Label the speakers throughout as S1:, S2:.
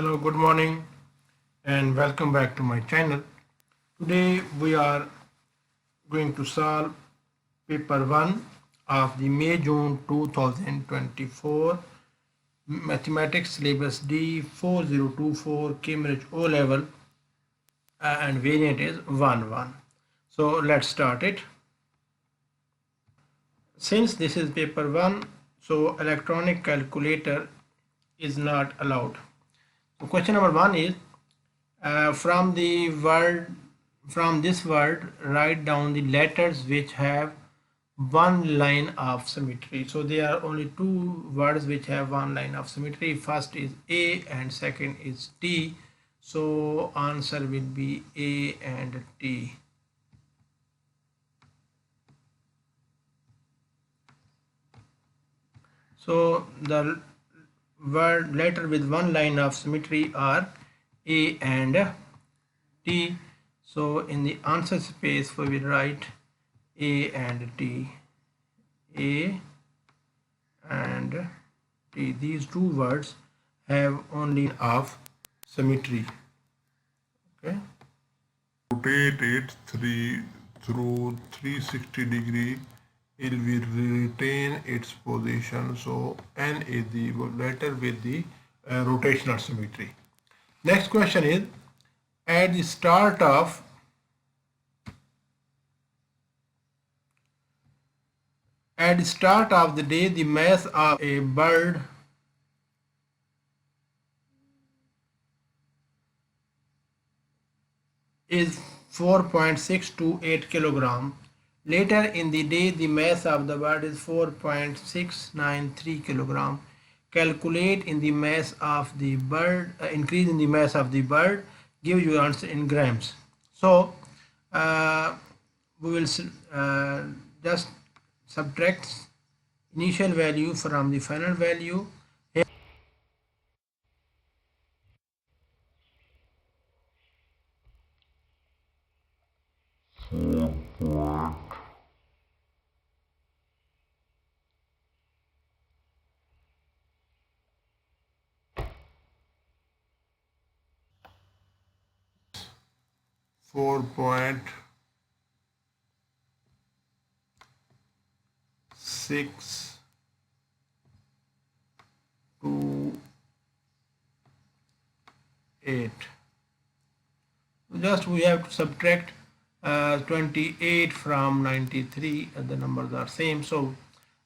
S1: Hello, good morning and welcome back to my channel. Today we are going to solve paper 1 of the May-June 2024 Mathematics Syllabus D 4024 Cambridge O level and variant is 1-1. So let's start it. Since this is paper 1, so electronic calculator is not allowed. So question number 1 is from this word write down the letters which have one line of symmetry. So there are only two words which have one line of symmetry. First is A and second is T. So answer will be A and T. So the word letter with one line of symmetry are A and T. So in the answer space we will write A and T. A and T. These two words have only of symmetry. Okay.
S2: Rotate it through 360 degree, it will retain its position. So N is the letter with the rotational symmetry.
S1: Next question is at the start of the day the mass of a bird is 4.628 kilogram. Later in the day the mass of the bird is 4.693 kilogram. Calculate in the mass of the bird, increase in the mass of the bird, give your answer in grams. So we will just subtract initial value from the final value.
S2: Four point six two
S1: eight. Just we have to subtract 28 from 93. The numbers are same. So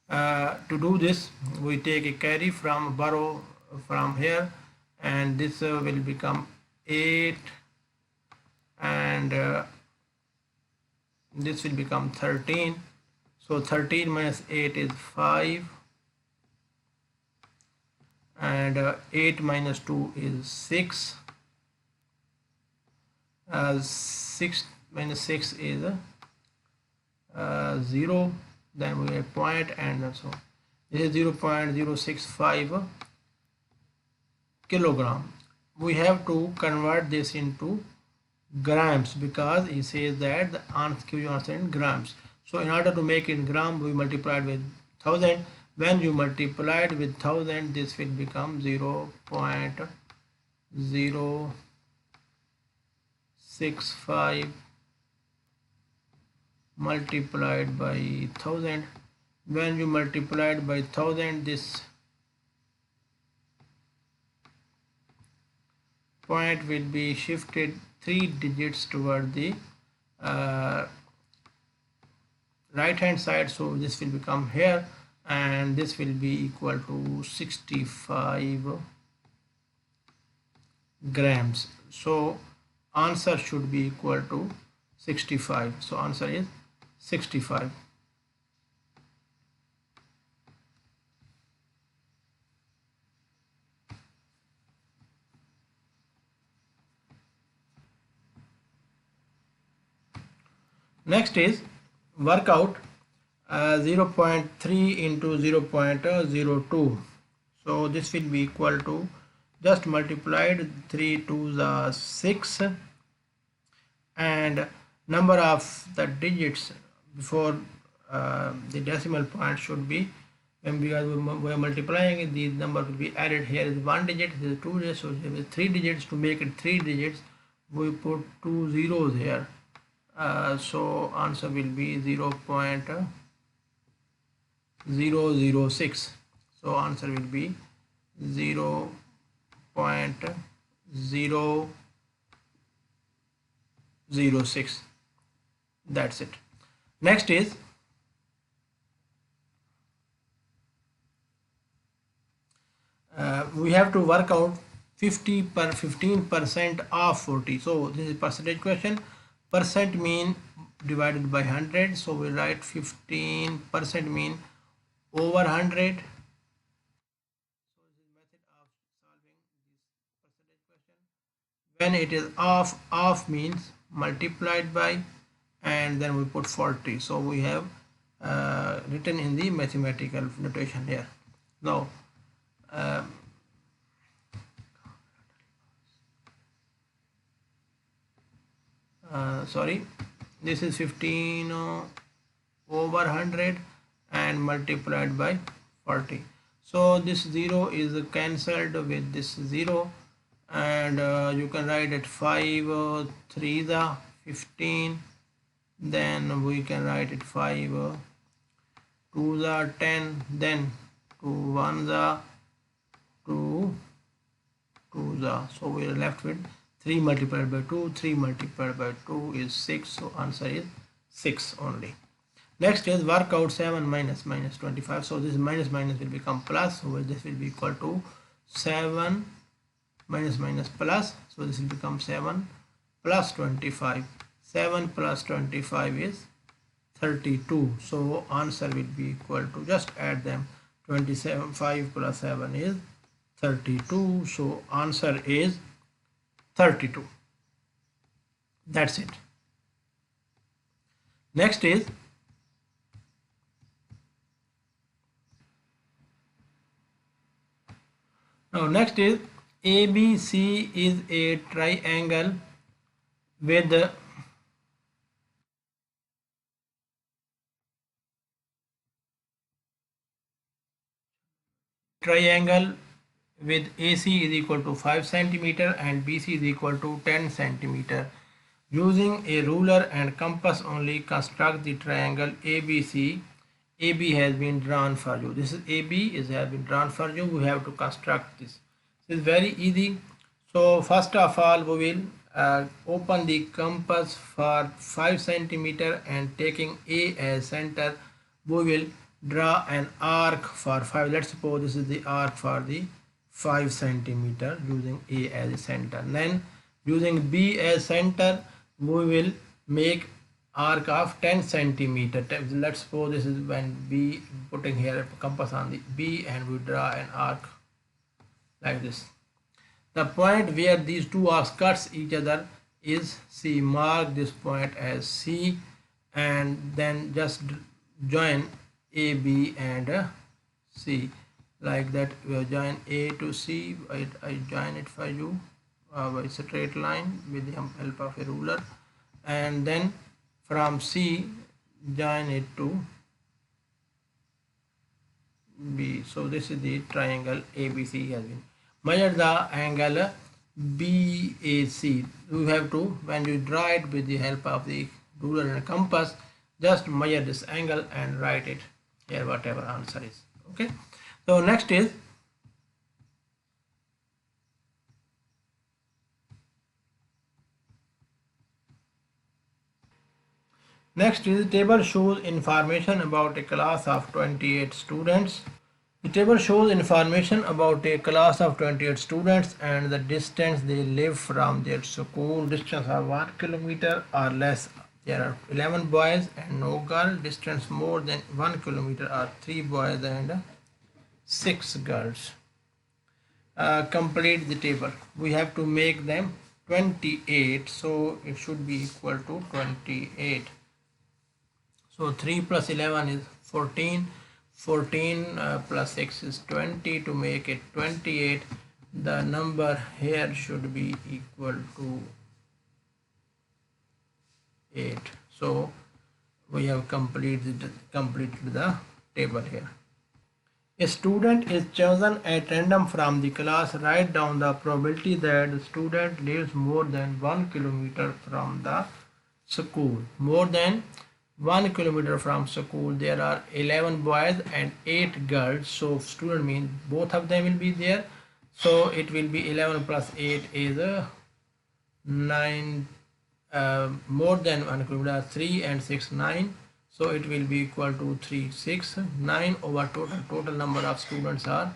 S1: to do this, we take a carry from borrow from here, and this will become 8, and this will become 13. So 13 minus 8 is 5, and 8 minus 2 is 6. 6 minus 6 is 0. Then we have point, and so this is 0.065 kilogram. We have to convert this into grams because he says that the answer in grams. So in order to make it in gram, we multiplied with 1000. When you multiplied with 1000, this will become 0.065 multiplied by 1000. When you multiplied by 1000, this point will be shifted 3 digits toward the right hand side. So this will become here, and this will be equal to 65 grams. So answer should be equal to 65. So answer is 65. Next is work out 0.3 into 0.02. So this will be equal to, just multiplied 3 to the 6, and number of the digits before the decimal point should be when we are multiplying it, the number will be added. Here is 1 digit, here is 2 digits, so here is 3 digits. To make it 3 digits, we put 2 zeros here. So answer will be 0.006. So answer will be 0.006. That's it. Next is we have to work out 15% of 40. So this is percentage question. Percent mean divided by 100. So we write 15% mean over 100. So this is method of solving this percentage question. When it is off means multiplied by, and then we put 40. So we have written in the mathematical notation here. Now sorry, this is 15 over 100 and multiplied by 40. So this 0 is cancelled with this 0, and you can write it 5 3 the 15, then we can write it 5 2 the 10, then 2 1 the 2 the, so we are left with 3 multiplied by 2. 3 multiplied by 2 is 6, so answer is 6 only. Next is work out 7 minus 25. So this minus will become plus, so this will be equal to 7 minus plus, so this will become 7 plus 25. 7 plus 25 is 32, so answer will be equal to, just add them, 27. 5 plus 7 is 32, so answer is 32. That's it. Next is ABC is a triangle with AC is equal to 5 centimeter and BC is equal to 10 centimeter. Using a ruler and compass only, construct the triangle ABC. AB has been drawn for you. This is AB has been drawn for you. We have to construct this. This is very easy. So first of all, we will open the compass for 5 centimeter and taking A as center, we will draw an arc for 5. Let's suppose this is the arc for the 5 centimeter using A as a center. Then using B as center, we will make arc of 10 centimeter. Let's suppose this is when B, putting here a compass on the B, and we draw an arc like this. The point where these two arcs cuts each other is C. Mark this point as C, and then just join A, B and C like that. We join A to C. I join it for you by a straight line with the help of a ruler, and then from C join it to B. So this is the triangle ABC has been. Measure the angle BAC. You have to, when you draw it with the help of the ruler and compass, just measure this angle and write it here, whatever answer is. Okay. So next is table shows information about a class of 28 students. The table shows information about a class of 28 students and the distance they live from their school. Distance are 1 kilometer or less. There are 11 boys and no girl. Distance more than 1 kilometer are 3 boys and 6 girls. Complete the table. We have to make them 28, so it should be equal to 28. So 3 plus 11 is 14. 14 plus 6 is 20. To make it 28, the number here should be equal to 8. So we have completed the table here. A student is chosen at random from the class. Write down the probability that the student lives more than 1 kilometer from the school. More than 1 kilometer from school. There are 11 boys and 8 girls. So student means both of them will be there. So it will be 11 plus 8 is 9. More than 1 kilometer, 3 and 6 9, so it will be equal to 3 6 9 over total number of students are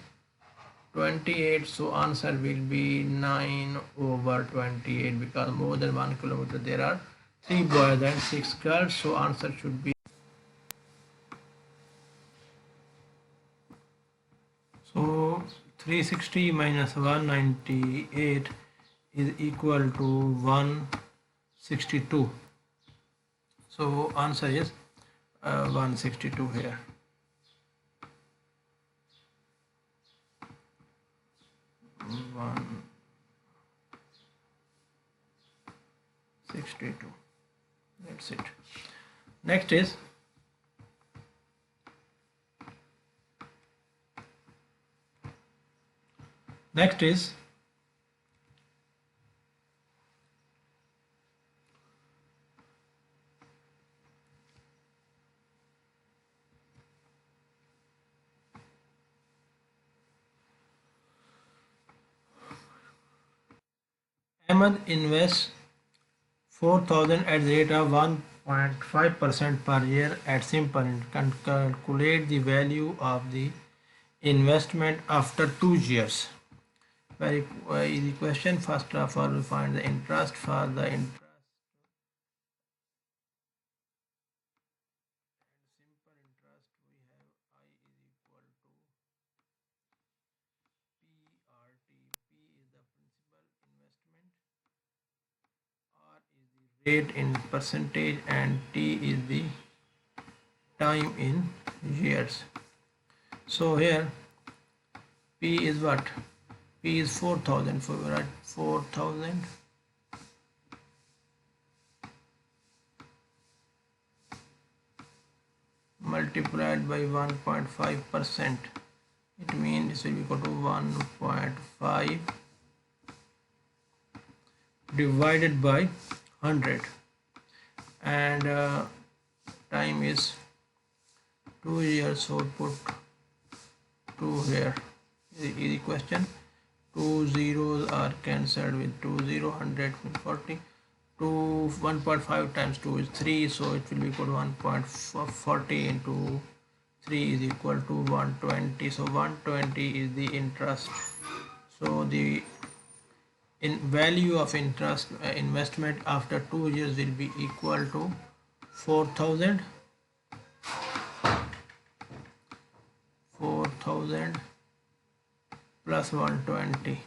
S1: 28, so answer will be 9 over 28 because more than 1 kilometer there are 3 boys and 6 girls, so answer should be, so 360 minus 198 is equal to 162. So answer is 162 here. One 62. That's it. Next is Ahmed invests 4,000 at the rate of 1.5% per year at simple interest. Can calculate the value of the investment after 2 years. Very easy question. First of all, we find the interest. For the interest, simple interest, we have I is equal to PRT. P is the principal investment, R is the rate in percentage, and T is the time in years. So here P is what? P is 4,000. So we write 4,000 multiplied by 1.5%. It means this will be equal to 1.5 divided by 100, and time is 2 years, so put 2 here. Easy question. 2 zeros are cancelled with 2 0, 100 40. 1.5 times 2 is 3, so it will be equal to 1.40 into 3 is equal to 120. So 120 is the interest. So the value of interest investment after 2 years will be equal to 4,000 plus 120.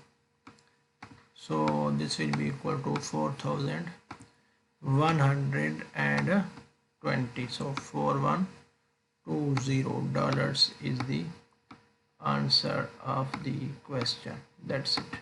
S1: So this will be equal to 4,120. So $4120 is the answer of the question. That's it.